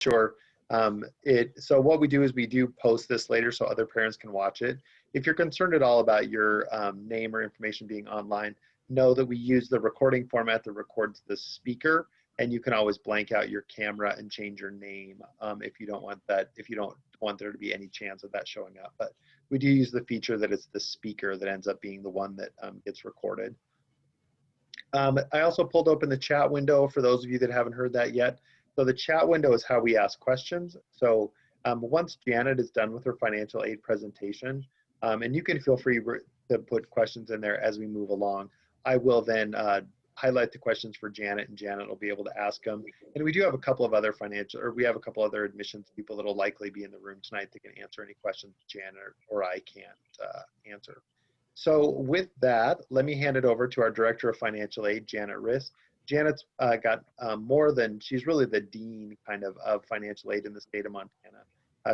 sure. So what we do is we do post this later so other parents can watch it. If you're concerned at all about your name or information being online, know that we use the recording format that records the speaker, and you can always blank out your camera and change your name if you don't want that, if you don't want there to be any chance of that showing up. But we do use the feature that it's the speaker that ends up being the one that gets recorded. I also pulled open the chat window for those of you that haven't heard that yet. So the chat window is how we ask questions. So once Janet is done with her financial aid presentation, and you can feel free to put questions in there as we move along, I will then highlight the questions for Janet, and Janet will be able to ask them. And we do have a couple of other we have a couple other admissions people that will likely be in the room tonight that can answer any questions Janet or I can't answer. So with that, let me hand it over to our Director of Financial Aid, Janet Riss. Janet's got more than, she's really the dean kind of financial aid in the state of Montana.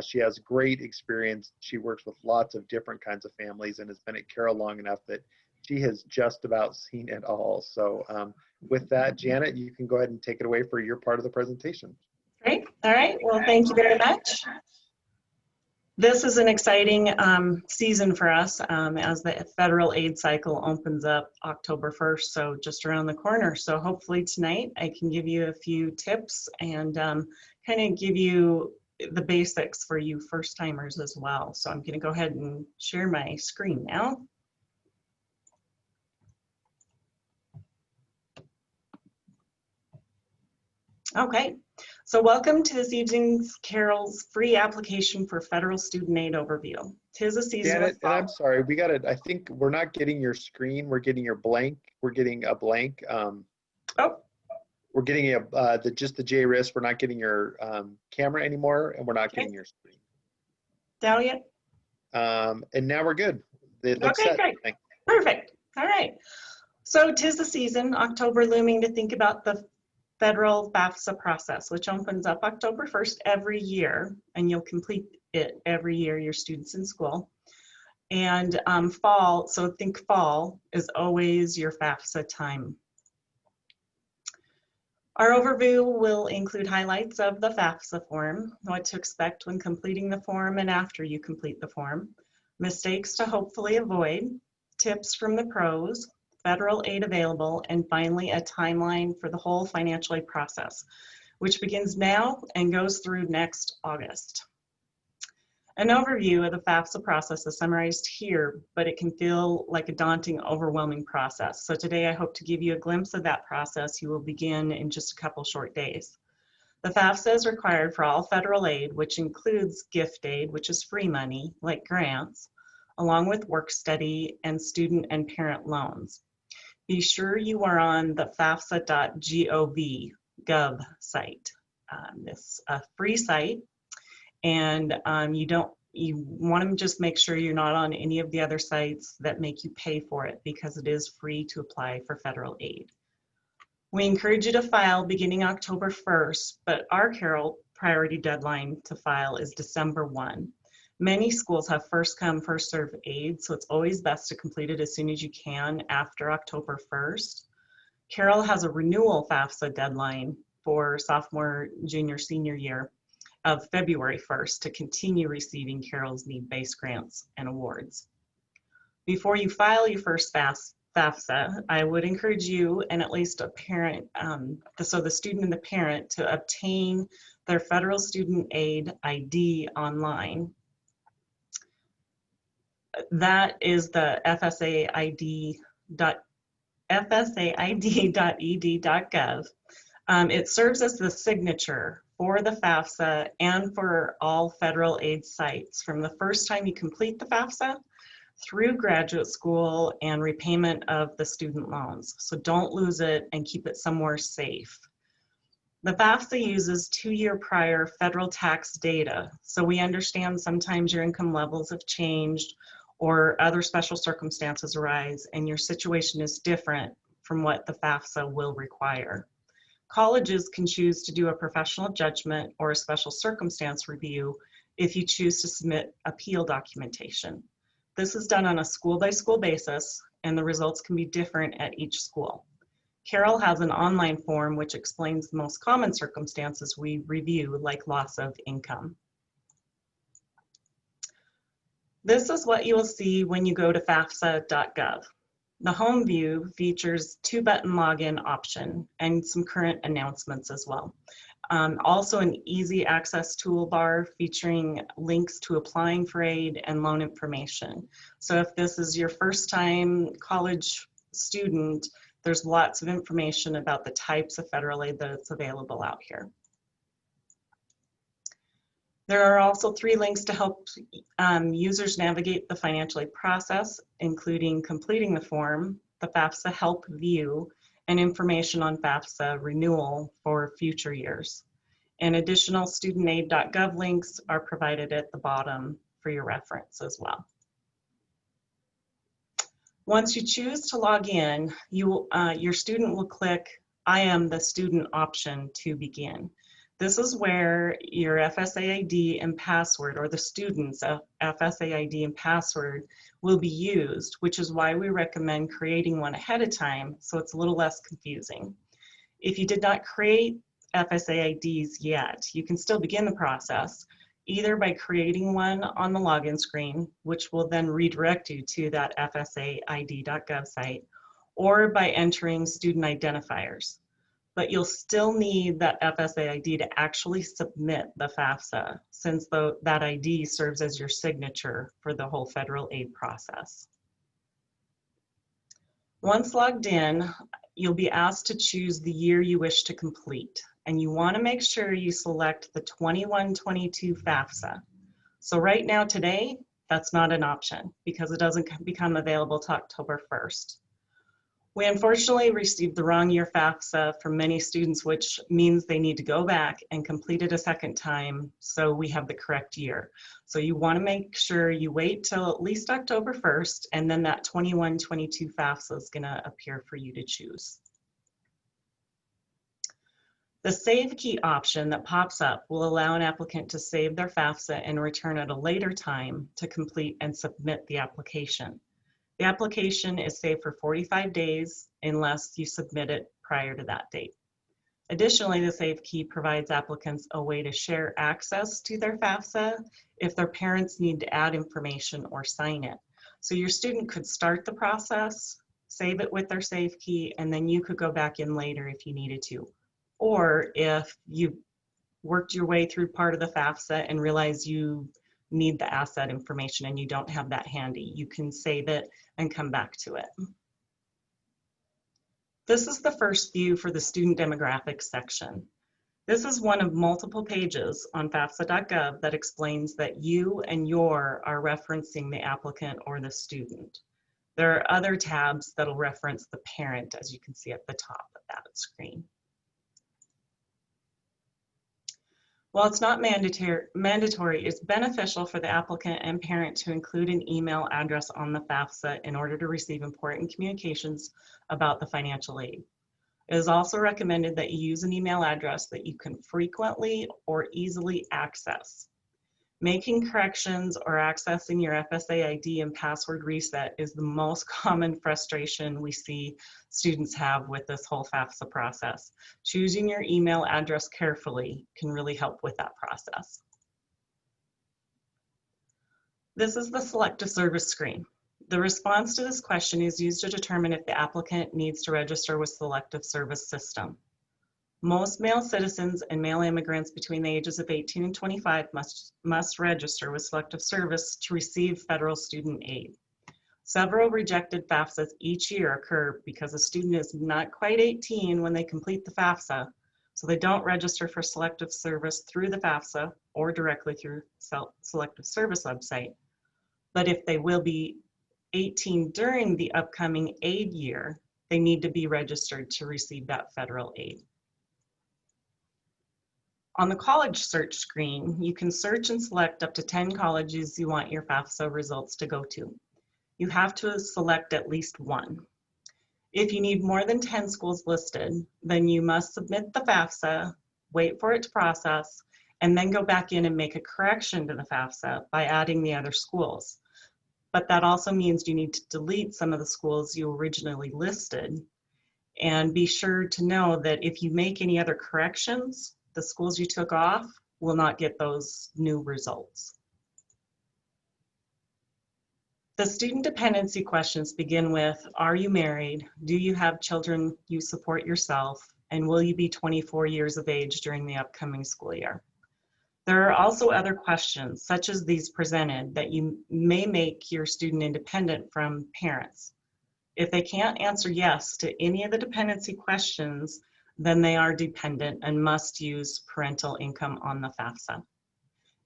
She has great experience. She works with lots of different kinds of families and has been at Carroll long enough that she has just about seen it all. So with that, Janet, you can go ahead and take it away for your part of the presentation. Great. All right. Well, thank you very much. This is an exciting season for us as the federal aid cycle opens up October 1st, so just around the corner. So hopefully tonight I can give you a few tips and kind of give you the basics for you first timers as well. So I'm going to go ahead and share my screen now. Okay, so welcome to this evening's Carroll's free application for federal student aid overview. 'Tis a season. Janet, and I'm sorry, we got it. I think we're not getting your screen. We're getting your blank. We're getting a blank. We're getting just the JRIS. We're not getting your camera anymore, and we're not getting your screen. Down yet? And now we're good. It looks okay, set. great. Thanks. Perfect. All right. So 'tis the season, October looming, to think about the federal FAFSA process, which opens up October 1st every year, and you'll complete it every year, your students in school. And fall, so think fall is always your FAFSA time. Our overview will include highlights of the FAFSA form, what to expect when completing the form and after you complete the form, mistakes to hopefully avoid, tips from the pros, federal aid available, and finally a timeline for the whole financial aid process, which begins now and goes through next August. An overview of the FAFSA process is summarized here, but it can feel like a daunting, overwhelming process. So today I hope to give you a glimpse of that process. You will begin in just a couple short days. The FAFSA is required for all federal aid, which includes gift aid, which is free money, like grants, along with work study and student and parent loans. Be sure you are on the FAFSA.gov site. It's a free site, and you want to just make sure you're not on any of the other sites that make you pay for it, because it is free to apply for federal aid. We encourage you to file beginning October 1st, but our Carroll priority deadline to file is December 1. Many schools have first come, first served aid, so it's always best to complete it as soon as you can after October 1st. Carroll has a renewal FAFSA deadline for sophomore, junior, senior year of February 1st to continue receiving Carroll's need-based grants and awards. Before you file your first FAFSA, I would encourage you and at least a parent, so the student and the parent, to obtain their federal student aid ID online. That is the fsaid.ed.gov. It serves as the signature for the FAFSA and for all federal aid sites from the first time you complete the FAFSA through graduate school and repayment of the student loans. So don't lose it and keep it somewhere safe. The FAFSA uses 2-year prior federal tax data. So we understand sometimes your income levels have changed or other special circumstances arise and your situation is different from what the FAFSA will require. Colleges can choose to do a professional judgment or a special circumstance review if you choose to submit appeal documentation. This is done on a school-by-school basis, and the results can be different at each school. Carroll has an online form which explains the most common circumstances we review, like loss of income. This is what you will see when you go to fafsa.gov. The home view features 2-button login option and some current announcements as well. Also an easy access toolbar featuring links to applying for aid and loan information. So if this is your first time college student, there's lots of information about the types of federal aid that's available out here. There are also 3 links to help users navigate the financial aid process, including completing the form, the FAFSA Help View, and information on FAFSA renewal for future years. And additional studentaid.gov links are provided at the bottom for your reference as well. Once you choose to log in, your student will click I am the student option to begin. This is where your FSA ID and password, or the student's FSA ID and password, will be used, which is why we recommend creating one ahead of time so it's a little less confusing. If you did not create FSA IDs yet, you can still begin the process, either by creating one on the login screen, which will then redirect you to that fsaid.gov site, or by entering student identifiers. But you'll still need that FSA ID to actually submit the FAFSA, since that ID serves as your signature for the whole federal aid process. Once logged in, you'll be asked to choose the year you wish to complete, and you want to make sure you select the 21-22 FAFSA. So right now, today, that's not an option because it doesn't become available till October 1st. We unfortunately received the wrong year FAFSA from many students, which means they need to go back and complete it a second time so we have the correct year. So you want to make sure you wait till at least October 1st, and then that 21-22 FAFSA is going to appear for you to choose. The Save Key option that pops up will allow an applicant to save their FAFSA and return at a later time to complete and submit the application. The application is saved for 45 days unless you submit it prior to that date. Additionally, the Save Key provides applicants a way to share access to their FAFSA if their parents need to add information or sign it. So your student could start the process, save it with their Save Key, and then you could go back in later if you needed to. Or if you worked your way through part of the FAFSA and realize you need the asset information and you don't have that handy, you can save it and come back to it. This is the first view for the student demographics section. This is one of multiple pages on fafsa.gov that explains that you and your are referencing the applicant or the student. There are other tabs that'll reference the parent, as you can see at the top of that screen. While it's not mandatory, it's beneficial for the applicant and parent to include an email address on the FAFSA in order to receive important communications about the financial aid. It is also recommended that you use an email address that you can frequently or easily access. Making corrections or accessing your FSA ID and password reset is the most common frustration we see students have with this whole FAFSA process. Choosing your email address carefully can really help with that process. This is the selective service screen. The response to this question is used to determine if the applicant needs to register with selective service system. Most male citizens and male immigrants between the ages of 18 and 25 must register with selective service to receive federal student aid. Several rejected FAFSAs each year occur because a student is not quite 18 when they complete the FAFSA, so they don't register for selective service through the FAFSA or directly through selective service website. But if they will be 18 during the upcoming aid year, they need to be registered to receive that federal aid. On the college search screen, you can search and select up to 10 colleges you want your FAFSA results to go to. You have to select at least one. If you need more than 10 schools listed, then you must submit the FAFSA, wait for it to process, and then go back in and make a correction to the FAFSA by adding the other schools. But that also means you need to delete some of the schools you originally listed And be sure to know that if you make any other corrections, the schools you took off will not get those new results. The student dependency questions begin with, are you married? Do you have children you support yourself? And will you be 24 years of age during the upcoming school year? There are also other questions, such as these presented, that you may make your student independent from parents. If they can't answer yes to any of the dependency questions, then they are dependent and must use parental income on the FAFSA.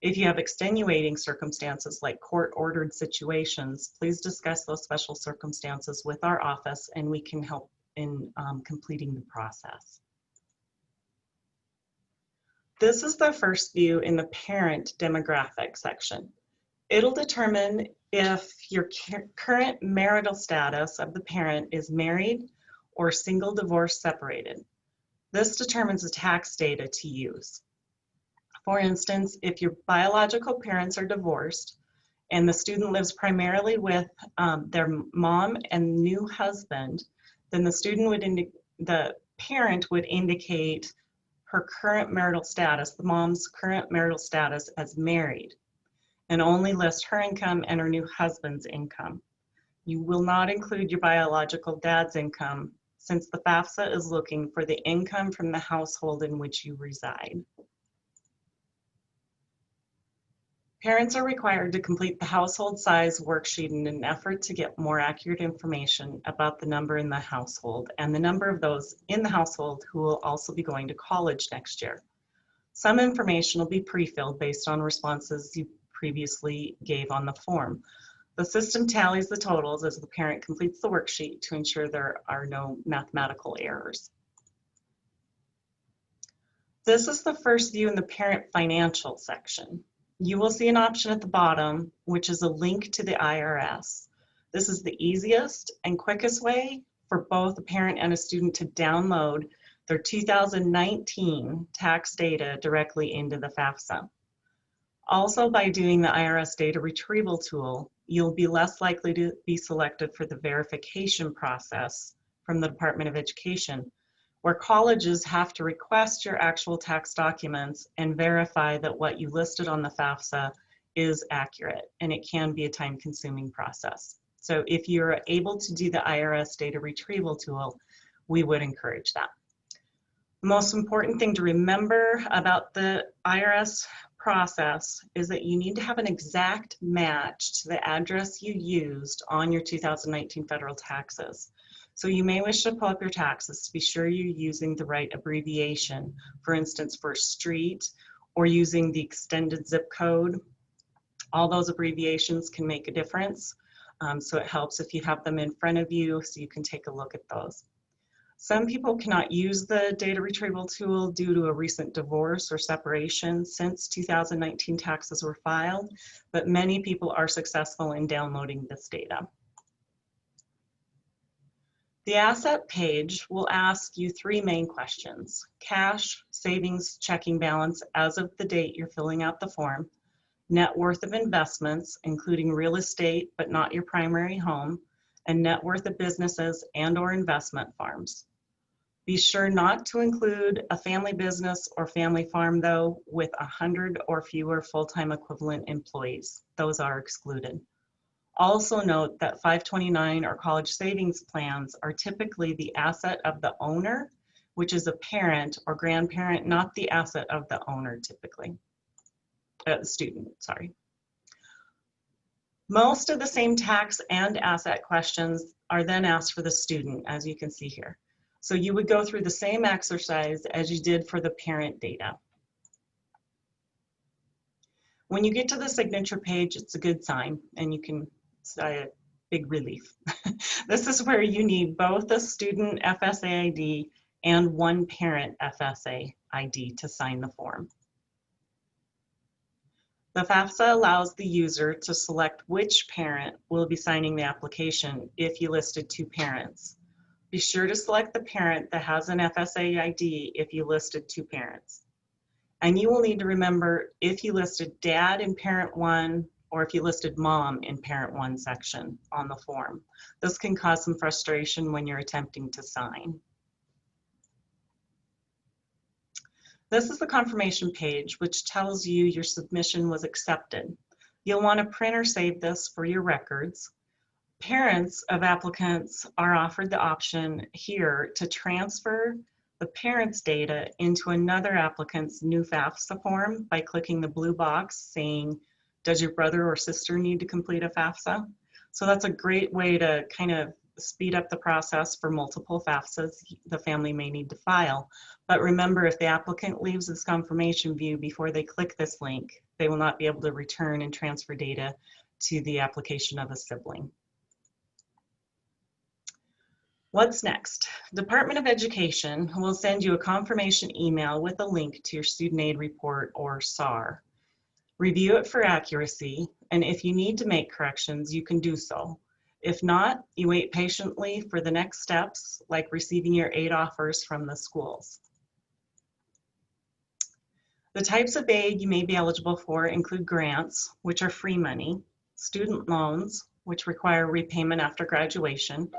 If you have extenuating circumstances like court-ordered situations, please discuss those special circumstances with our office and we can help in completing the process. This is the first view in the parent demographic section. It'll determine if your current marital status of the parent is married or single, divorced, separated. This determines the tax data to use. For instance, if your biological parents are divorced and the student lives primarily with their mom and new husband, then the parent would indicate her current marital status, the mom's current marital status, as married, and only list her income and her new husband's income. You will not include your biological dad's income since the FAFSA is looking for the income from the household in which you reside. Parents are required to complete the household size worksheet in an effort to get more accurate information about the number in the household and the number of those in the household who will also be going to college next year. Some information will be pre-filled based on responses you previously gave on the form. The system tallies the totals as the parent completes the worksheet to ensure there are no mathematical errors. This is the first view in the parent financial section. You will see an option at the bottom, which is a link to the IRS. This is the easiest and quickest way for both a parent and a student to download their 2019 tax data directly into the FAFSA. Also, by doing the IRS data retrieval tool, you'll be less likely to be selected for the verification process from the Department of Education, where colleges have to request your actual tax documents and verify that what you listed on the FAFSA is accurate, and it can be a time-consuming process. So if you're able to do the IRS data retrieval tool, we would encourage that. The most important thing to remember about the IRS process is that you need to have an exact match to the address you used on your 2019 federal taxes. So you may wish to pull up your taxes to be sure you're using the right abbreviation, for instance, for street or using the extended zip code. All those abbreviations can make a difference. So it helps if you have them in front of you so you can take a look at those. Some people cannot use the data retrieval tool due to a recent divorce or separation since 2019 taxes were filed, but many people are successful in downloading this data. The asset page will ask you three main questions: cash, savings, checking balance as of the date you're filling out the form, net worth of investments, including real estate but not your primary home, and net worth of businesses and/or investment farms. Be sure not to include a family business or family farm, though, with 100 or fewer full-time equivalent employees. Those are excluded. Also note that 529 or college savings plans are typically the asset of the owner, which is a parent or grandparent, not the asset of the owner typically. Student, sorry. Most of the same tax and asset questions are then asked for the student, as you can see here. So you would go through the same exercise as you did for the parent data. When you get to the signature page, it's a good sign, and you can say a big relief. This is where you need both a student FSA ID and one parent FSA ID to sign the form. The FAFSA allows the user to select which parent will be signing the application if you listed two parents. Be sure to select the parent that has an FSA ID if you listed two parents. And you will need to remember if you listed dad in parent one or if you listed mom in parent one section on the form. This can cause some frustration when you're attempting to sign. This is the confirmation page, which tells you your submission was accepted. You'll want to print or save this for your records. Parents of applicants are offered the option here to transfer the parents' data into another applicant's new FAFSA form by clicking the blue box saying, does your brother or sister need to complete a FAFSA? So that's a great way to kind of speed up the process for multiple FAFSAs the family may need to file. But remember, if the applicant leaves this confirmation view before they click this link, they will not be able to return and transfer data to the application of a sibling. What's next? Department of Education will send you a confirmation email with a link to your student aid report or SAR. Review it for accuracy, and if you need to make corrections, you can do so. If not, you wait patiently for the next steps, like receiving your aid offers from the schools. The types of aid you may be eligible for include grants, which are free money, student loans, which require repayment after graduation,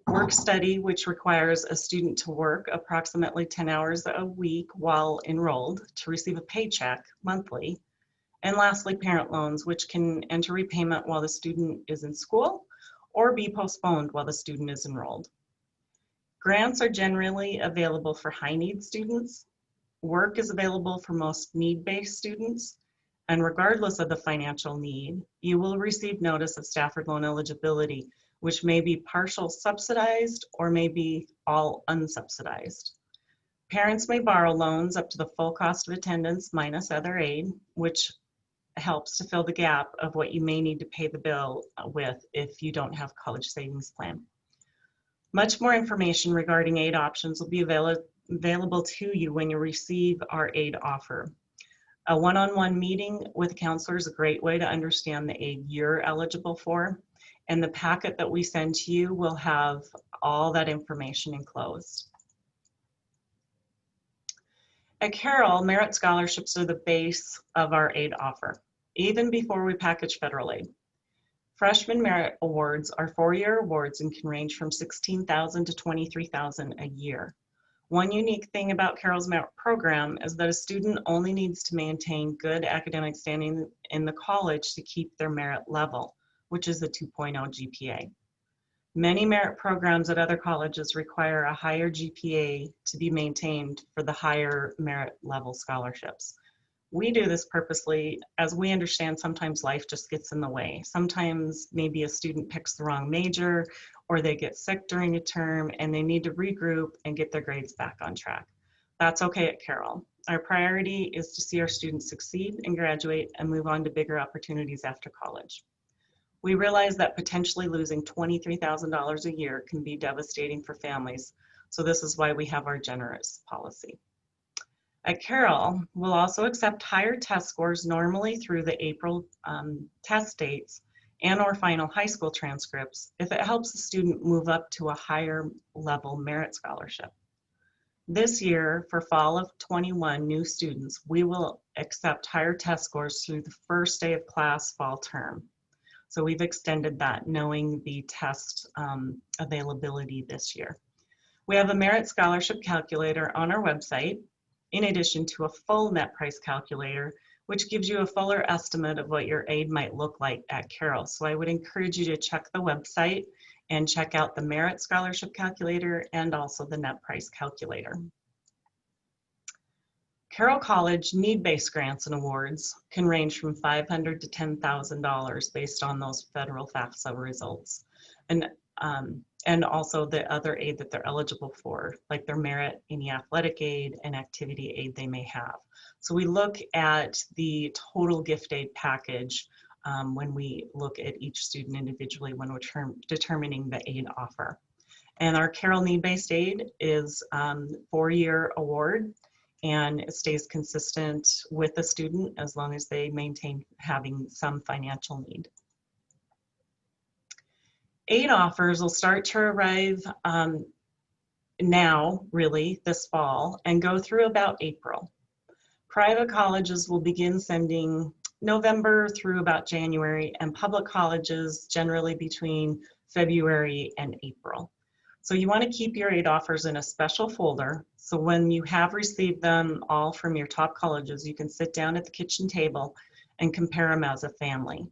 work study, which requires a student to work approximately 10 hours a week while enrolled to receive a paycheck monthly, and lastly, parent loans, which can enter repayment while the student is in school or be postponed while the student is enrolled. Grants are generally available for high-need students. Work is available for most need-based students, and regardless of the financial need, you will receive notice of Stafford loan eligibility, which may be partial subsidized or may be all unsubsidized. Parents may borrow loans up to the full cost of attendance minus other aid, which helps to fill the gap of what you may need to pay the bill with if you don't have college savings plan. Much more information regarding aid options will be available to you when you receive our aid offer. A one-on-one meeting with a counselor is a great way to understand the aid you're eligible for, and the packet that we send to you will have all that information enclosed. At Carroll, merit scholarships are the base of our aid offer, even before we package federal aid. Freshman merit awards are 4-year awards and can range from $16,000 to $23,000 a year. One unique thing about Carroll's merit program is that a student only needs to maintain good academic standing in the college to keep their merit level, which is a 2.0 GPA. Many merit programs at other colleges require a higher GPA to be maintained for the higher merit level scholarships. We do this purposely as we understand sometimes life just gets in the way. Sometimes maybe a student picks the wrong major or they get sick during a term and they need to regroup and get their grades back on track. That's okay at Carroll. Our priority is to see our students succeed and graduate and move on to bigger opportunities after college. We realize that potentially losing $23,000 a year can be devastating for families, so this is why we have our generous policy. At Carroll, we'll also accept higher test scores normally through the April test dates and/or final high school transcripts if it helps the student move up to a higher level merit scholarship. This year, for fall of 21 new students, we will accept higher test scores through the first day of class fall term. So we've extended that knowing the test availability this year. We have a merit scholarship calculator on our website, in addition to a full net price calculator, which gives you a fuller estimate of what your aid might look like at Carroll. So I would encourage you to check the website and check out the merit scholarship calculator and also the net price calculator. Carroll College need-based grants and awards can range from $500 to $10,000 based on those federal FAFSA results. And also the other aid that they're eligible for, like their merit, any athletic aid and activity aid they may have. So we look at the total gift aid package when we look at each student individually when we're determining the aid offer. And our Carroll need-based aid is 4-year award, and it stays consistent with the student as long as they maintain having some financial need. Aid offers will start to arrive now, really, this fall, and go through about April. Private colleges will begin sending November through about January, and public colleges generally between February and April. So you want to keep your aid offers in a special folder. So when you have received them all from your top colleges, you can sit down at the kitchen table and compare them as a family.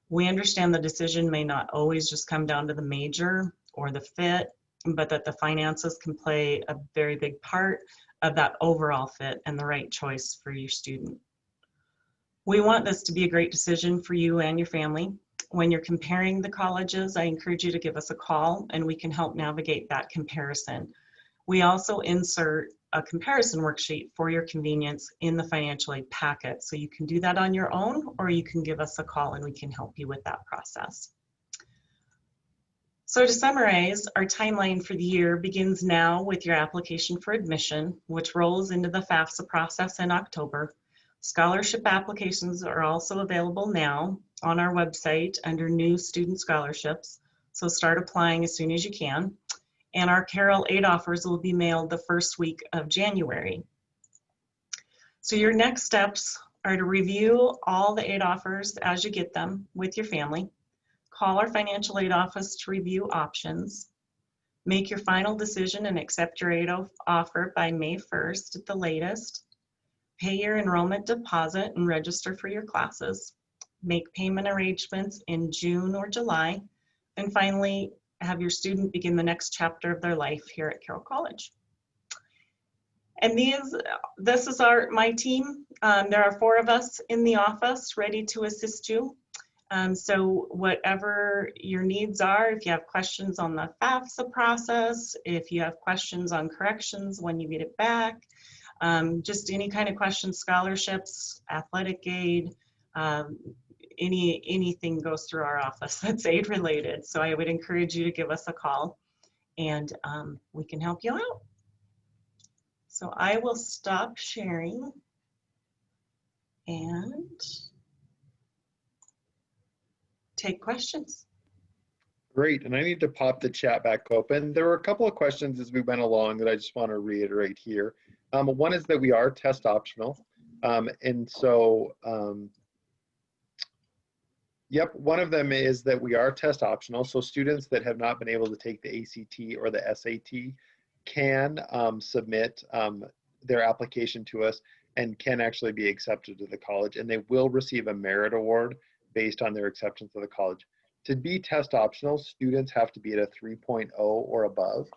We understand the decision may not always just come down to the major or the fit, but that the finances can play a very big part of that overall fit and the right choice for your student. We want this to be a great decision for you and your family. When you're comparing the colleges, I encourage you to give us a call and we can help navigate that comparison. We also insert a comparison worksheet for your convenience in the financial aid packet. So you can do that on your own, or you can give us a call and we can help you with that process. So to summarize, our timeline for the year begins now with your application for admission, which rolls into the FAFSA process in October. Scholarship applications are also available now on our website under new student scholarships. So start applying as soon as you can. And our Carroll aid offers will be mailed the first week of January. So your next steps are to review all the aid offers as you get them with your family. Call our financial aid office to review options. Make your final decision and accept your aid offer by May 1st at the latest. Pay your enrollment deposit and register for your classes. Make payment arrangements in June or July. And finally, have your student begin the next chapter of their life here at Carroll College. And this is my team. There are 4 of us in the office ready to assist you. So whatever your needs are, if you have questions on the FAFSA process, if you have questions on corrections when you get it back, just any kind of questions, scholarships, athletic aid, anything goes through our office that's aid related. So I would encourage you to give us a call and we can help you out. So I will stop sharing and take questions. Great, and I need to pop the chat back open. There were a couple of questions as we went along that I just want to reiterate here. One is that we are test optional. Yep, one of them is that we are test optional. So students that have not been able to take the ACT or the SAT can submit their application to us and can actually be accepted to the college, and they will receive a merit award based on their acceptance of the college. To be test optional, students have to be at a 3.0 or above.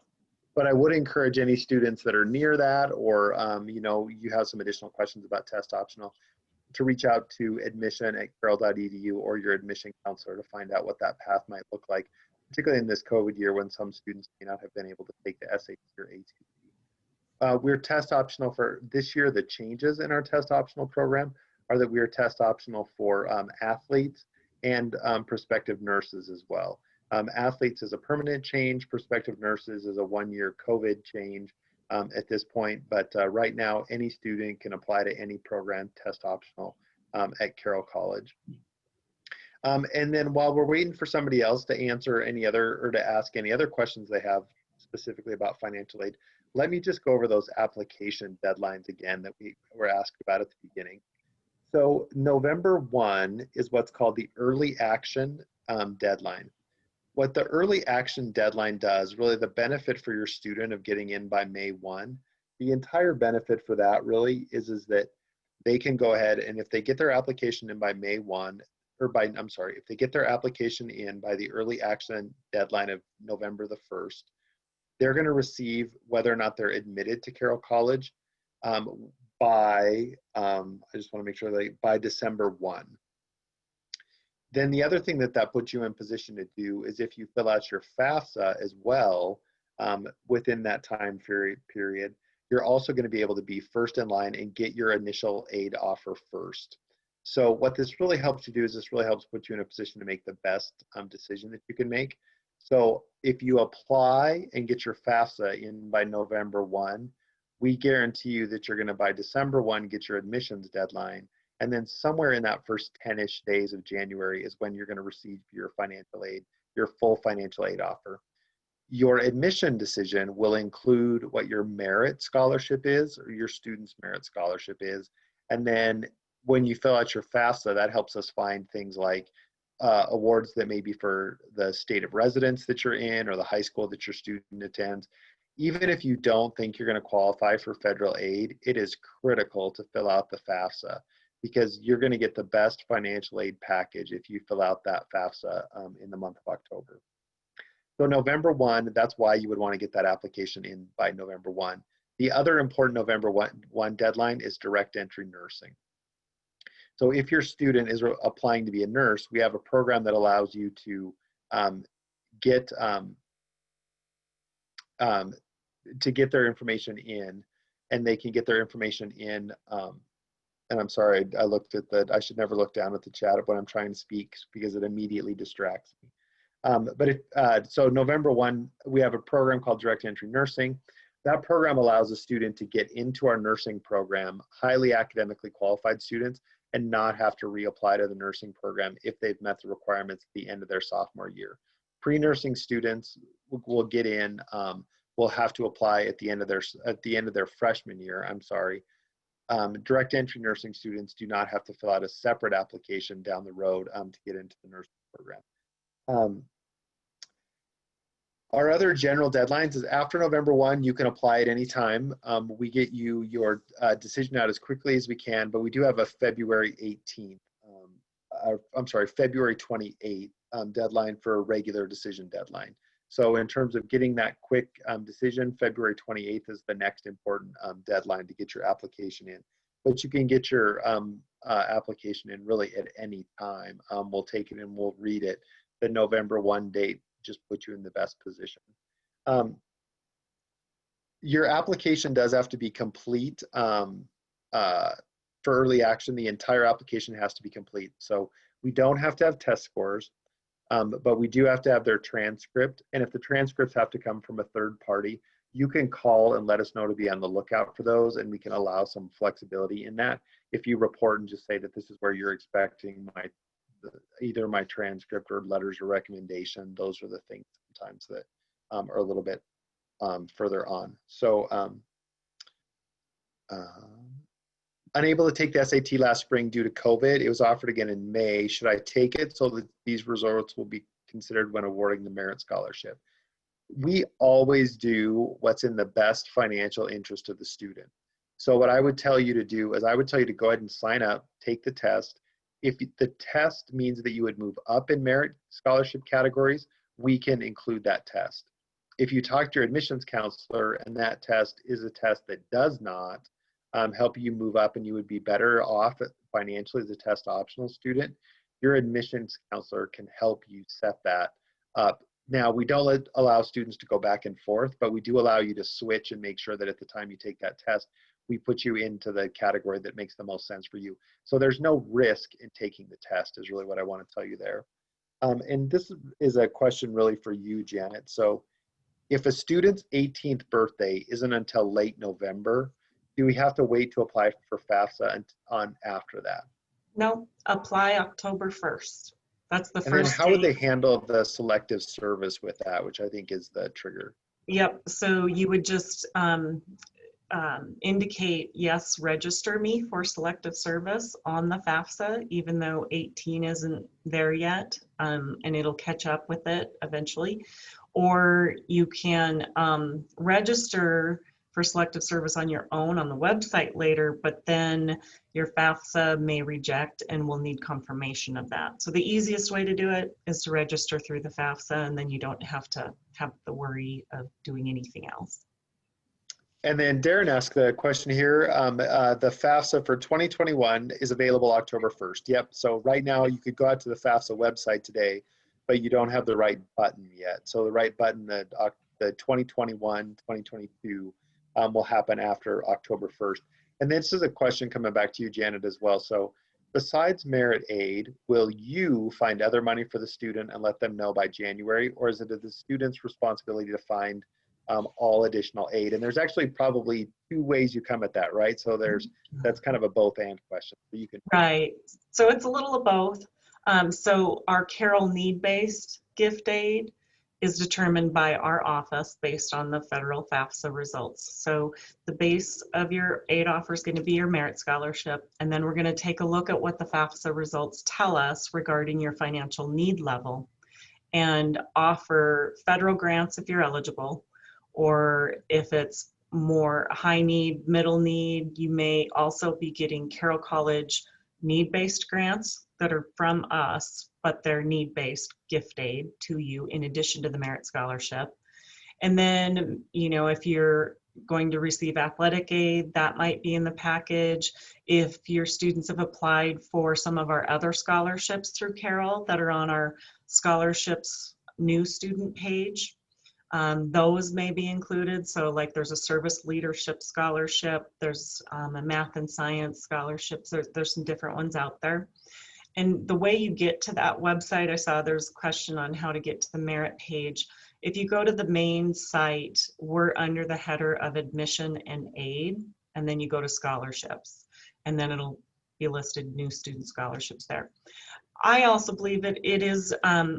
But I would encourage any students that are near that, or you have some additional questions about test optional, to reach out to admission@carroll.edu or your admission counselor to find out what that path might look like, particularly in this COVID year when some students may not have been able to take the SAT or ACT. We're test optional for this year. The changes in our test optional program are that we are test optional for athletes and prospective nurses as well. Athletes is a permanent change, prospective nurses is a 1-year COVID change at this point, but right now any student can apply to any program test optional at Carroll College. And then while we're waiting for somebody else to answer any other or to ask any other questions they have specifically about financial aid, let me just go over those application deadlines again that we were asked about at the beginning. So November 1 is what's called the early action deadline. What the early action deadline does, really the benefit for your student of getting in by May 1, the entire benefit for that really is that they can go ahead and if they get their application in by May 1, if they get their application in by the early action deadline of November the 1st, they're going to receive whether or not they're admitted to Carroll College by December 1. Then the other thing that puts you in position to do is if you fill out your FAFSA as well within that time period, you're also going to be able to be first in line and get your initial aid offer first. So what this really helps you do is this really helps put you in a position to make the best decision that you can make. So if you apply and get your FAFSA in by November 1, we guarantee you that you're going to by December 1 get your admissions deadline. And then somewhere in that first 10-ish days of January is when you're going to receive your financial aid, your full financial aid offer. Your admission decision will include what your merit scholarship is or your student's merit scholarship is. And then when you fill out your FAFSA, that helps us find things like awards that may be for the state of residence that you're in or the high school that your student attends. Even if you don't think you're going to qualify for federal aid, it is critical to fill out the FAFSA because you're going to get the best financial aid package if you fill out that FAFSA in the month of October. So November 1, that's why you would want to get that application in by November 1. The other important November 1 deadline is direct entry nursing. So if your student is applying to be a nurse, we have a program that allows you to get their information in, and they can get their information in. And I'm sorry, I should never look down at the chat when I'm trying to speak because it immediately distracts me. So November 1, we have a program called Direct Entry Nursing. That program allows a student to get into our nursing program, highly academically qualified students, and not have to reapply to the nursing program if they've met the requirements at the end of their sophomore year. Pre-nursing students will get in, will have to apply at the end of their freshman year. I'm sorry. Direct entry nursing students do not have to fill out a separate application down the road to get into the nursing program. Our other general deadlines is after November 1, you can apply at any time. We get you your decision out as quickly as we can, but we do have a February 18th, February 28th deadline for a regular decision deadline. So in terms of getting that quick decision, February 28th is the next important deadline to get your application in. But you can get your application in really at any time. We'll take it and we'll read it. The November 1 date just put you in the best position. Your application does have to be complete for early action. The entire application has to be complete. So we don't have to have test scores, but we do have to have their transcript. And if the transcripts have to come from a third party, you can call and let us know to be on the lookout for those, and we can allow some flexibility in that. If you report and just say that this is where you're expecting either my transcript or letters of recommendation, those are the things sometimes that are a little bit further on. So unable to take the SAT last spring due to COVID. It was offered again in May. Should I take it so that these results will be considered when awarding the merit scholarship? We always do what's in the best financial interest of the student. So what I would tell you to do is I would tell you to go ahead and sign up, take the test. If the test means that you would move up in merit scholarship categories, we can include that test. If you talk to your admissions counselor and that test is a test that does not help you move up and you would be better off financially as a test optional student, your admissions counselor can help you set that up. Now, we don't allow students to go back and forth, but we do allow you to switch and make sure that at the time you take that test, we put you into the category that makes the most sense for you. So there's no risk in taking the test is really what I want to tell you there. And this is a question really for you, Janet. So if a student's 18th birthday isn't until late November, do we have to wait to apply for FAFSA on after that? No, apply October 1st. That's the And then first how would they date. handle the selective service with that, which I think is the trigger? Yep, so you would just indicate, yes, register me for selective service on the FAFSA, even though 18 isn't there yet, and it'll catch up with it eventually. Or you can register for selective service on your own on the website later, but then your FAFSA may reject and we'll need confirmation of that. So the easiest way to do it is to register through the FAFSA, and then you don't have to have the worry of doing anything else. And then Darren asked a question here. The FAFSA for 2021 is available October 1st. Yep, so right now you could go out to the FAFSA website today, but you don't have the right button yet. So the right button, the 2021, 2022 will happen after October 1st. And this is a question coming back to you, Janet, as well. So besides merit aid, will you find other money for the student and let them know by January, or is it the student's responsibility to find all additional aid? And there's actually probably two ways you come at that, right? So that's kind of a both and question. So you can. Right, so it's a little of both. So our Carroll need-based gift aid is determined by our office based on the federal FAFSA results. So the base of your aid offer is going to be your merit scholarship, and then we're going to take a look at what the FAFSA results tell us regarding your financial need level and offer federal grants if you're eligible, or if it's more high need, middle need, you may also be getting Carroll College need-based grants that are from us, but they're need-based gift aid to you in addition to the merit scholarship. And then, you know, if you're going to receive athletic aid, that might be in the package. If your students have applied for some of our other scholarships through Carroll that are on our scholarships new student page, those may be included. So like there's a service leadership scholarship, there's a math and science scholarships, there's some different ones out there. And the way you get to that website, I saw there's a question on how to get to the merit page. If you go to the main site, we're under the header of admission and aid, and then you go to scholarships, and then it'll be listed new student scholarships there. I also believe that it is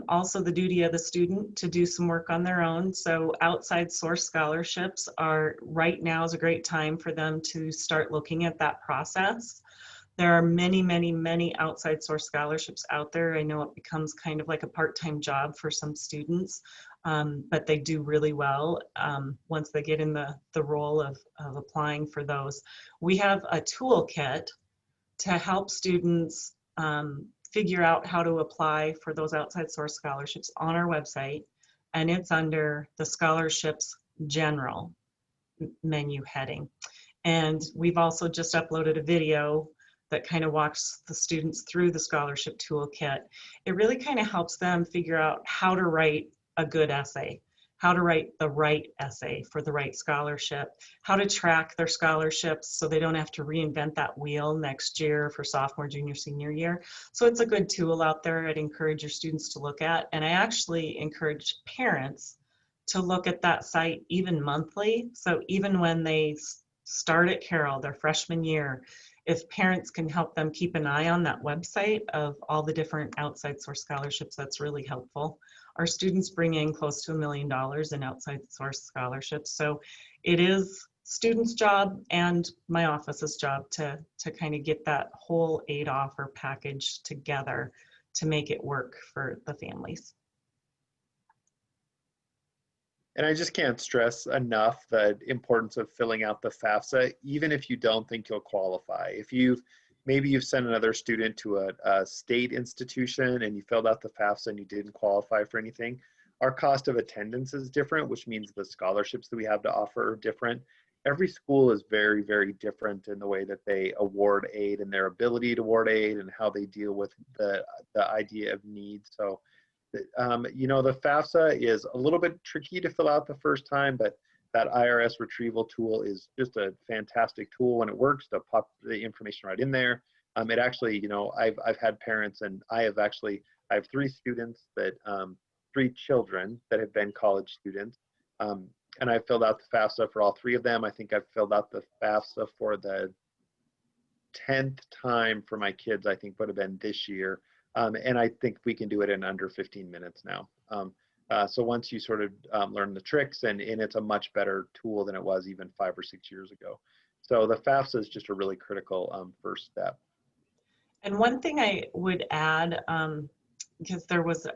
also the duty of the student to do some work on their own. So outside source scholarships are, right now is a great time for them to start looking at that process. There are many, many, many outside source scholarships out there. I know it becomes kind of like a part-time job for some students, but they do really well once they get in the role of applying for those. We have a toolkit to help students figure out how to apply for those outside source scholarships on our website, and it's under the scholarships general menu heading. And we've also just uploaded a video that kind of walks the students through the scholarship toolkit. It really kind of helps them figure out how to write a good essay, how to write the right essay for the right scholarship, how to track their scholarships so they don't have to reinvent that wheel next year for sophomore, junior, senior year. So it's a good tool out there. I'd encourage your students to look at, and I actually encourage parents to look at that site even monthly. So even when they start at Carroll, their freshman year, if parents can help them keep an eye on that website of all the different outside source scholarships, that's really helpful. Our students bring in close to $1 million in outside source scholarships. So it is students' job and my office's job to kind of get that whole aid offer package together to make it work for the families. And I just can't stress enough the importance of filling out the FAFSA, even if you don't think you'll qualify. If maybe you've sent another student to a state institution and you filled out the FAFSA and you didn't qualify for anything, our cost of attendance is different, which means the scholarships that we have to offer are different. Every school is very, very different in the way that they award aid and their ability to award aid and how they deal with the idea of need. So you know, the FAFSA is a little bit tricky to fill out the first time, but that IRS retrieval tool is just a fantastic tool when it works to pop the information right in there. It actually, you know, I've had parents, and I have 3 students that, 3 children that have been college students. And I filled out the FAFSA for all 3 of them. I think I've filled out the FAFSA for the 10th time for my kids, I think would have been this year. And I think we can do it in under 15 minutes now. So once you sort of learn the tricks, and it's a much better tool than it was even 5 or 6 years ago. So the FAFSA is just a really critical first step. And one thing I would add, because there was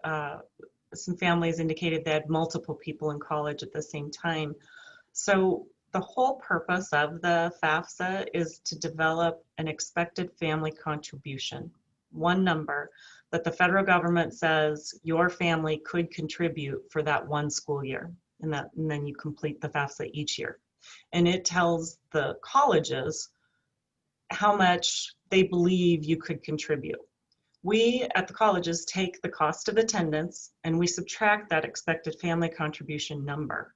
some families indicated they had multiple people in college at the same time. So the whole purpose of the FAFSA is to develop an expected family contribution, one number that the federal government says your family could contribute for that one school year, and then you complete the FAFSA each year. And it tells the colleges how much they believe you could contribute. We at the colleges take the cost of attendance and we subtract that expected family contribution number.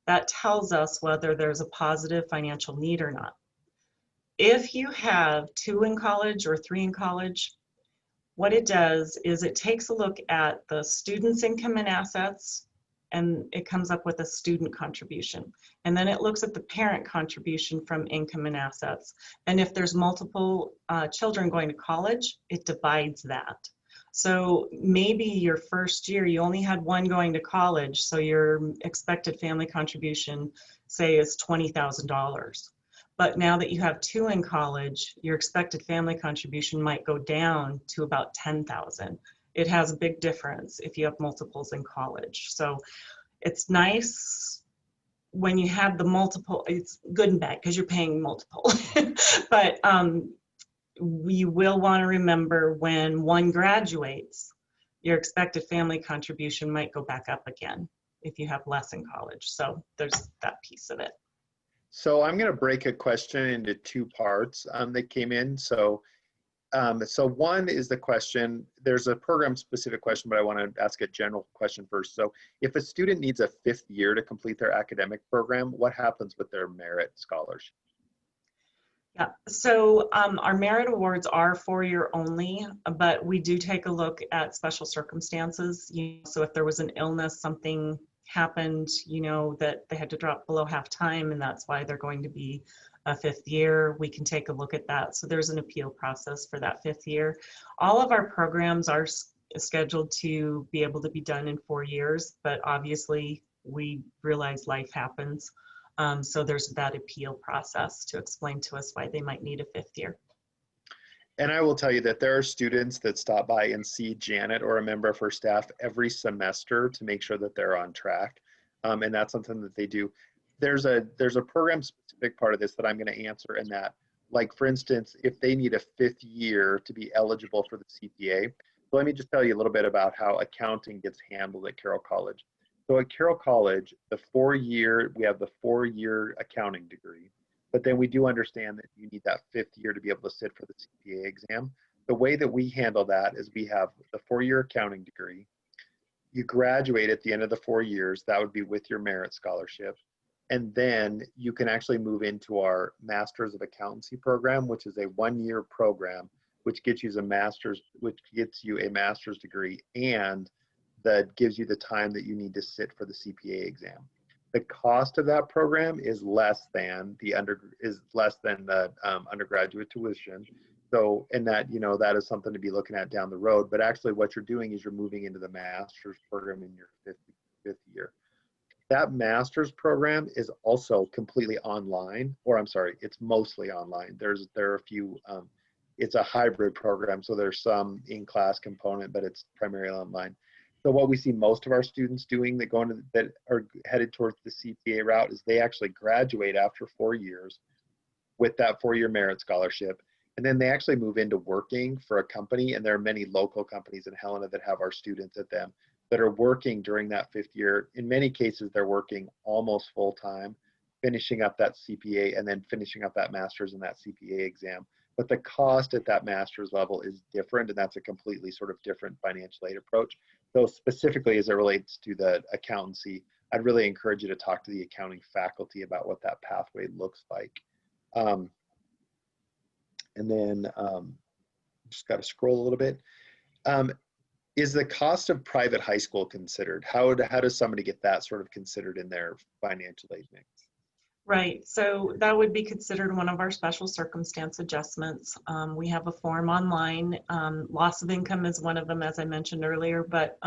That tells us whether there's a positive financial need or not. If you have 2 in college or 3 in college, what it does is it takes a look at the student's income and assets, and it comes up with a student contribution. And then it looks at the parent contribution from income and assets. And if there's multiple children going to college, it divides that. So maybe your first year, you only had one going to college, so your expected family contribution, say, is $20,000. But now that you have two in college, your expected family contribution might go down to about 10,000. It has a big difference if you have multiples in college. So it's nice when you have the multiple. It's good and bad because you're paying multiple. But you will want to remember when one graduates, your expected family contribution might go back up again if you have less in college. So there's that piece of it. So I'm going to break a question into two parts that came in. So one is the question, there's a program specific question, but I want to ask a general question first. So if a student needs a 5th year to complete their academic program, what happens with their merit scholarship? Yeah, so our merit awards are 4-year only, but we do take a look at special circumstances. So if there was an illness, something happened, that they had to drop below half time, and that's why they're going to be a 5th year, we can take a look at that. So there's an appeal process for that 5th year. All of our programs are scheduled to be able to be done in 4 years, but obviously we realize life happens. So there's that appeal process to explain to us why they might need a 5th year. And I will tell you that there are students that stop by and see Janet or a member of her staff every semester to make sure that they're on track. And that's something that they do. There's a program specific part of this that I'm going to answer, in that, like, for instance, if they need a 5th year to be eligible for the CPA. So let me just tell you a little bit about how accounting gets handled at Carroll College. So at Carroll College, we have the 4-year accounting degree, but then we do understand that you need that 5th year to be able to sit for the CPA exam. The way that we handle that is we have the 4-year accounting degree. You graduate at the end of the 4 years, that would be with your merit scholarship. And then you can actually move into our Masters of Accountancy program, which is a 1-year program, which gets you a master's degree, and that gives you the time that you need to sit for the CPA exam. The cost of that program is less than the undergraduate tuition. So, and that, that is something to be looking at down the road. But actually, what you're doing is you're moving into the master's program in your fifth year. That master's program is also completely online, or I'm sorry, it's mostly online. There are a few. It's a hybrid program, so there's some in-class component, but it's primarily online. So what we see most of our students doing that are headed towards the CPA route is they actually graduate after 4 years with that 4-year merit scholarship. And then they actually move into working for a company. And there are many local companies in Helena that have our students at them that are working during that 5th year. In many cases, they're working almost full time, finishing up that CPA and then finishing up that master's and that CPA exam. But the cost at that master's level is different, and that's a completely sort of different financial aid approach. So specifically as it relates to the accountancy, I'd really encourage you to talk to the accounting faculty about what that pathway looks like. And then just got to scroll a little bit. Is the cost of private high school considered? How does somebody get that sort of considered in their financial aid mix? Right, so that would be considered one of our special circumstance adjustments. We have a form online. Loss of income is one of them, as I mentioned earlier, but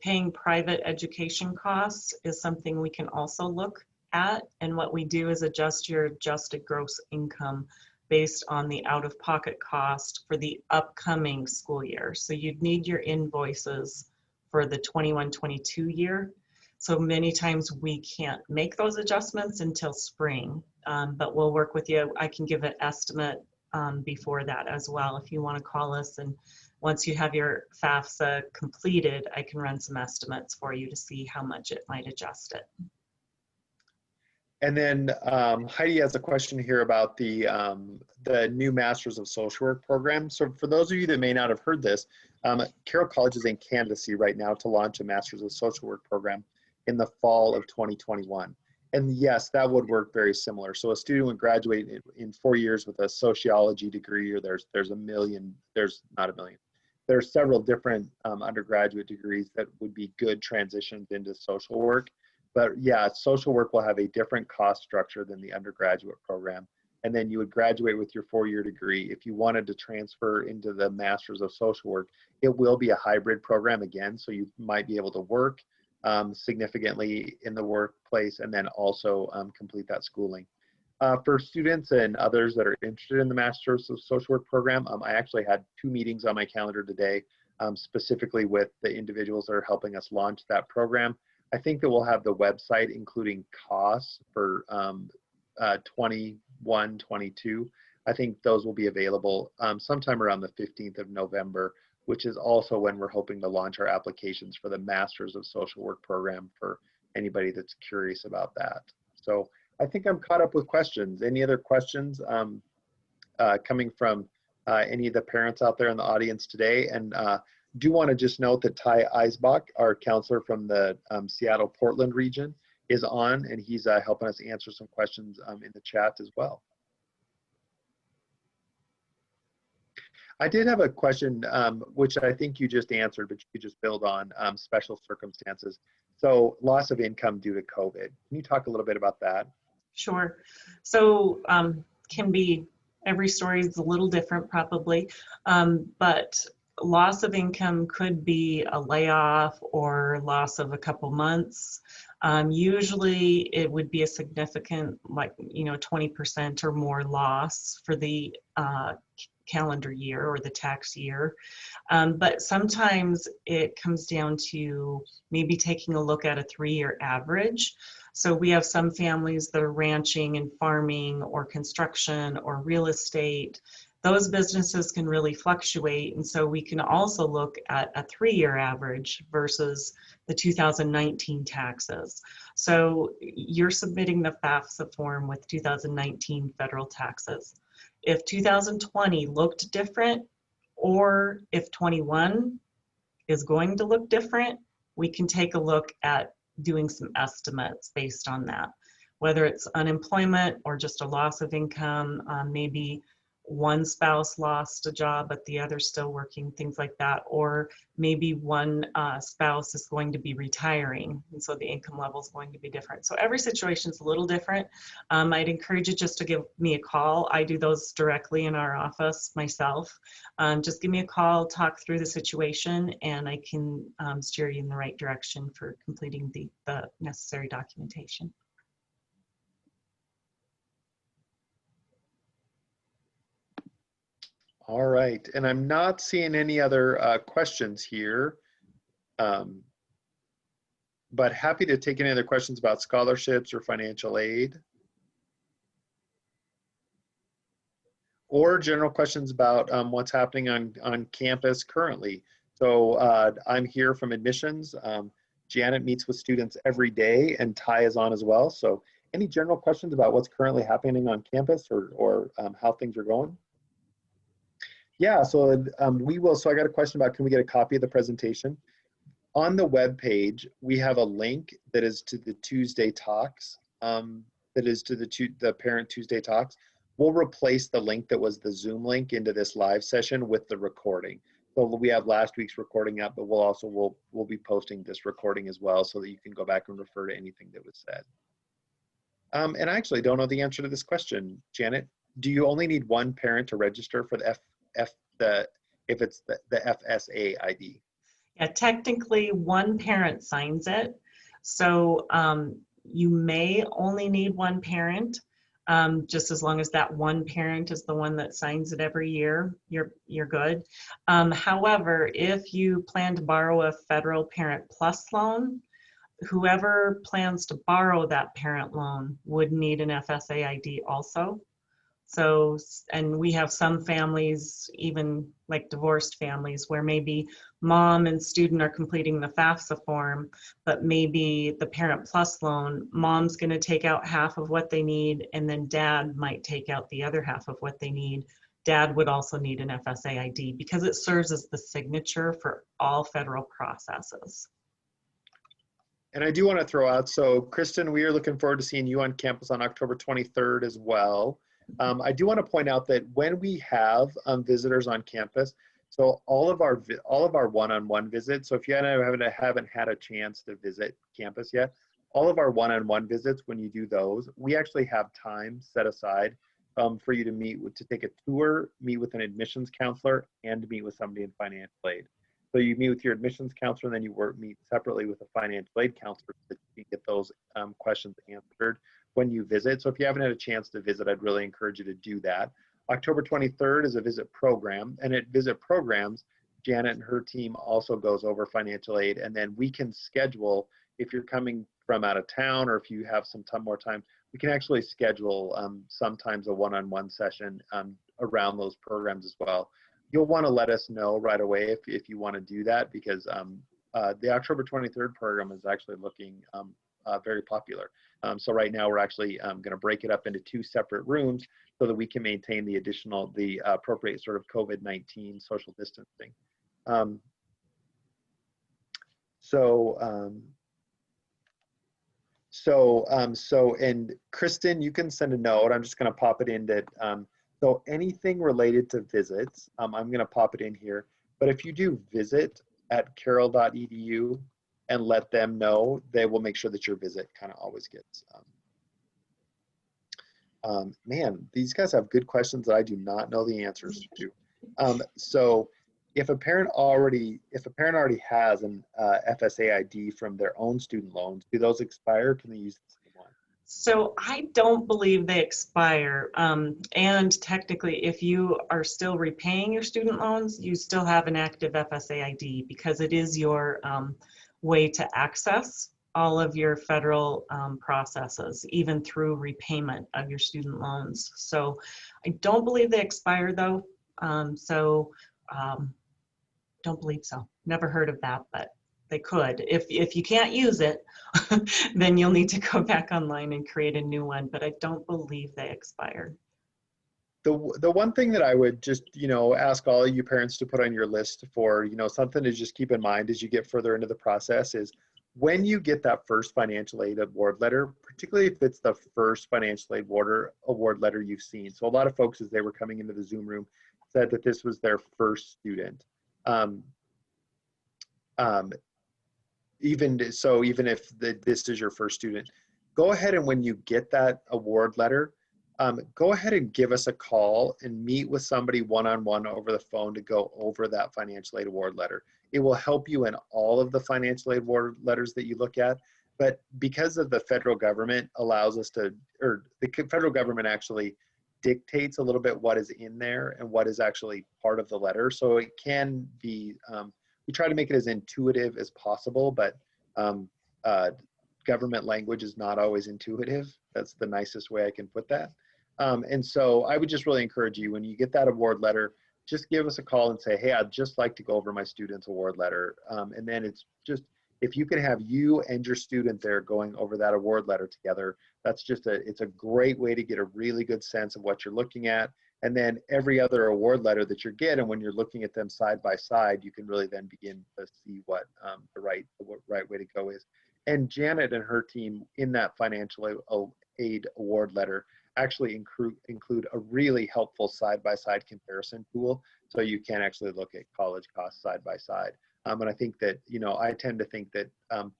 paying private education costs is something we can also look at. And what we do is adjust your adjusted gross income based on the out-of-pocket cost for the upcoming school year. So you'd need your invoices for the 21-22 year. So many times we can't make those adjustments until spring, but we'll work with you. I can give an estimate before that as well if you want to call us. And once you have your FAFSA completed, I can run some estimates for you to see how much it might adjust it. And then Heidi has a question here about the new Masters of Social Work program. So for those of you that may not have heard this, Carroll College is in candidacy right now to launch a Masters of Social Work program in the fall of 2021. And yes, that would work very similar. So a student would graduate in 4 years with a sociology degree, or there's several different undergraduate degrees that would be good transitions into social work. But yeah, social work will have a different cost structure than the undergraduate program. and then you would graduate with your 4-year degree. If you wanted to transfer into the Masters of Social Work, it will be a hybrid program again, so you might be able to work significantly in the workplace and then also complete that schooling. For students and others that are interested in the Masters of Social Work program, I actually had 2 meetings on my calendar today, specifically with the individuals that are helping us launch that program. I think that we'll have the website including costs for 21, 22. I think those will be available sometime around the 15th of November, which is also when we're hoping to launch our applications for the Masters of Social Work program for anybody that's curious about that. So I think I'm caught up with questions. Any other questions coming from any of the parents out there in the audience today? And do want to just note that Ty Eisbach, our counselor from the Seattle-Portland region, is on, and he's helping us answer some questions in the chat as well. I did have a question, which I think you just answered, but you could just build on special circumstances. So loss of income due to COVID. Can you talk a little bit about that? Sure. So can be, every story is a little different probably, but loss of income could be a layoff or loss of a couple months. Usually it would be a significant, like, 20% or more loss for the calendar year or the tax year. But sometimes it comes down to maybe taking a look at a 3-year average. So we have some families that are ranching and farming or construction or real estate. Those businesses can really fluctuate. And so we can also look at a 3-year average versus the 2019 taxes. So you're submitting the FAFSA form with 2019 federal taxes. If 2020 looked different, or if 21 is going to look different, we can take a look at doing some estimates based on that. Whether it's unemployment or just a loss of income, maybe one spouse lost a job but the other still working, things like that, or maybe one spouse is going to be retiring and so the income level is going to be different. So every situation is a little different. I'd encourage you just to give me a call. I do those directly in our office myself. Just give me a call, talk through the situation, and I can steer you in the right direction for completing the necessary documentation. All right, and I'm not seeing any other questions here, but happy to take any other questions about scholarships or financial aid, or general questions about what's happening on campus currently. So I'm here from admissions. Janet meets with students every day, and Ty is on as well. So any general questions about what's currently happening on campus or how things are going? Yeah, so we will. So I got a question about, can we get a copy of the presentation? On the web page, we have a link that is to the Tuesday talks, that is to the Parent Tuesday talks. We'll replace the link that was the Zoom link into this live session with the recording. So we have last week's recording up, but we'll be posting this recording as well so that you can go back and refer to anything that was said. And I actually don't know the answer to this question, Janet. Do you only need one parent to register for the if it's the FSA ID? Yeah, technically one parent signs it. So you may only need one parent, just as long as that one parent is the one that signs it every year, you're good. However, if you plan to borrow a federal Parent Plus loan, whoever plans to borrow that parent loan would need an FSA ID also. So, and we have some families, even like divorced families, where maybe mom and student are completing the FAFSA form, but maybe the Parent Plus loan, mom's going to take out half of what they need, and then dad might take out the other half of what they need. Dad would also need an FSA ID because it serves as the signature for all federal processes. And I do want to throw out, so Kristen, we are looking forward to seeing you on campus on October 23rd as well. I do want to point out that when we have visitors on campus, so all of our one-on-one visits, so if you haven't had a chance to visit campus yet, all of our one-on-one visits, when you do those, we actually have time set aside for you to to take a tour, meet with an admissions counselor, and meet with somebody in financial aid. So you meet with your admissions counselor, and then you meet separately with a financial aid counselor so that you can get those questions answered when you visit. So if you haven't had a chance to visit, I'd really encourage you to do that. October 23rd is a visit program, and at visit programs, Janet and her team also goes over financial aid, and then we can schedule, if you're coming from out of town or if you have some more time, we can actually schedule sometimes a one-on-one session around those programs as well. You'll want to let us know right away if you want to do that, because the October 23rd program is actually looking very popular. So right now we're actually going to break it up into 2 separate rooms so that we can maintain the appropriate sort of COVID-19 social distancing. And Kristen, you can send a note. I'm just going to pop it in that. So anything related to visits, I'm going to pop it in here. But if you do visit at carroll.edu and let them know, they will make sure that your visit kind of always gets. Man, these guys have good questions that I do not know the answers to. So if a parent already has an FSA ID from their own student loans, do those expire? Can they use the same one? So I don't believe they expire. And technically, if you are still repaying your student loans, you still have an active FSA ID, because it is your way to access all of your federal processes, even through repayment of your student loans. So I don't believe they expire though. Don't believe so. Never heard of that, but they could. If you can't use it, then you'll need to go back online and create a new one, but I don't believe they expire. The one thing that I would just, ask all of you parents to put on your list for, something to just keep in mind as you get further into the process is when you get that first financial aid award letter, particularly if it's the first financial aid award letter you've seen. So a lot of folks, as they were coming into the Zoom room, said that this was their first student. Even if this is your first student, go ahead and when you get that award letter, go ahead and give us a call and meet with somebody one-on-one over the phone to go over that financial aid award letter. It will help you in all of the financial aid award letters that you look at, but because of the federal government allows us to, or the federal government actually dictates a little bit what is in there and what is actually part of the letter. So it can be, we try to make it as intuitive as possible, but government language is not always intuitive. That's the nicest way I can put that. And so I would just really encourage you, when you get that award letter, just give us a call and say, hey, I'd just like to go over my student's award letter. And then it's just, if you can have you and your student there going over that award letter together, that's just it's a great way to get a really good sense of what you're looking at. And then every other award letter that you're getting, when you're looking at them side by side, you can really then begin to see what the right way to go is. And Janet and her team in that financial aid award letter actually include a really helpful side-by-side comparison tool, so you can actually look at college costs side by side. And I think that, I tend to think that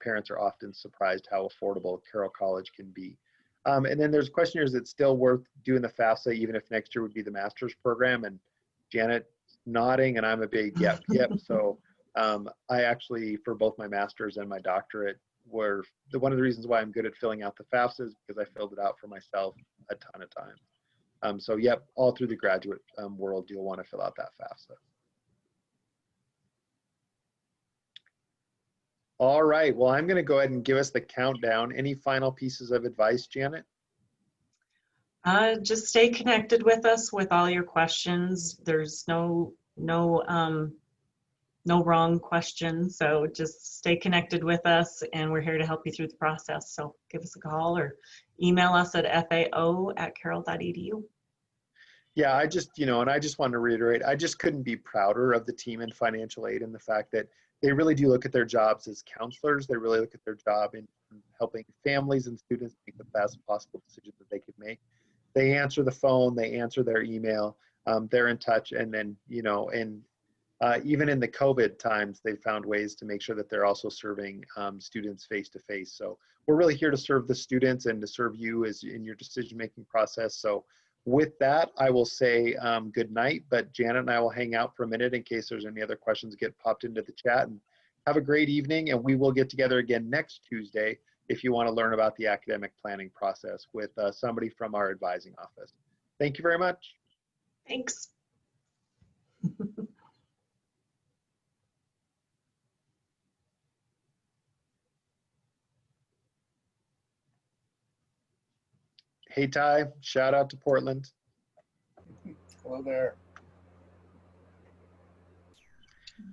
parents are often surprised how affordable Carroll College can be. And then there's a question here, is it still worth doing the FAFSA even if next year would be the master's program? And Janet nodding, and I'm a big yep. So I actually, for both my master's and my doctorate, one of the reasons why I'm good at filling out the FAFSA is because I filled it out for myself a ton of times. So yep, all through the graduate world, you'll want to fill out that FAFSA. All right, well, I'm going to go ahead and give us the countdown. Any final pieces of advice, Janet? Just stay connected with us with all your questions. There's no wrong question. So just stay connected with us, and we're here to help you through the process. So give us a call or email us at fao@carroll.edu. Yeah, I just want to reiterate, I just couldn't be prouder of the team in financial aid and the fact that they really do look at their jobs as counselors. They really look at their job in helping families and students make the best possible decisions that they could make. They answer the phone, they answer their email, they're in touch, and then, even in the COVID times, they found ways to make sure that they're also serving students face-to-face. So we're really here to serve the students and to serve you as in your decision-making process. So With that, I will say good night, but Janet and I will hang out for a minute in case there's any other questions get popped into the chat. And have a great evening, and we will get together again next Tuesday if you want to learn about the academic planning process with somebody from our advising office. Thank you very much. Thanks. Hey, Ty, shout out to Portland. Hello there.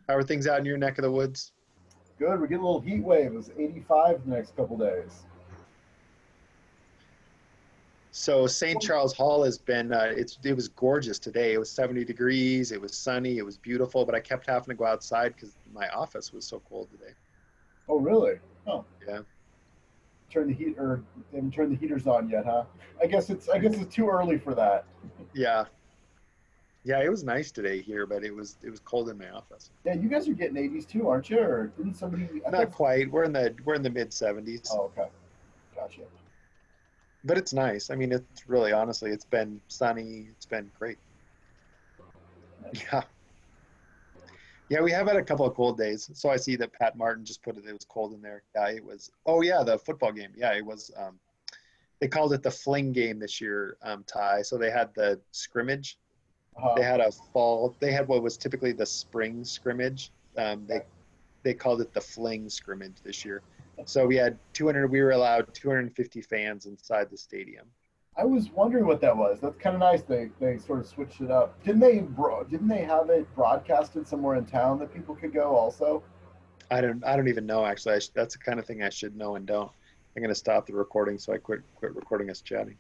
How are things out in your neck of the woods? Good. We're getting a little heat wave. It was 85 the next couple days. So St. Charles Hall has been, it was gorgeous today. It was 70 degrees, it was sunny, it was beautiful, but I kept having to go outside because my office was so cold today. Oh, really? Oh. Yeah. Turn the heat, or they haven't turned the heaters on yet, huh? I guess it's too early for that. Yeah. Yeah, it was nice today here, but it was cold in my office. Yeah, you guys are getting 80s too, aren't you? Or didn't somebody? Not quite. We're in the mid 70s. Oh, okay. Gotcha. But it's nice. I mean, it's really, honestly, it's been sunny. It's been great. Nice. Yeah. Yeah, we have had a couple of cold days. So I see that Pat Martin just put it was cold in there. Yeah, it was. Oh yeah, the football game. Yeah, it was. They called it the fling game this year, Ty. So they had the scrimmage. They had they had what was typically the spring scrimmage. They called it the fling scrimmage this year. So we were allowed 250 fans inside the stadium. I was wondering what that was. That's kind of nice. They sort of switched it up. Didn't they have it broadcasted somewhere in town that people could go also? I don't even know, actually. That's the kind of thing I should know and don't. I'm going to stop the recording, so I quit recording us chatting.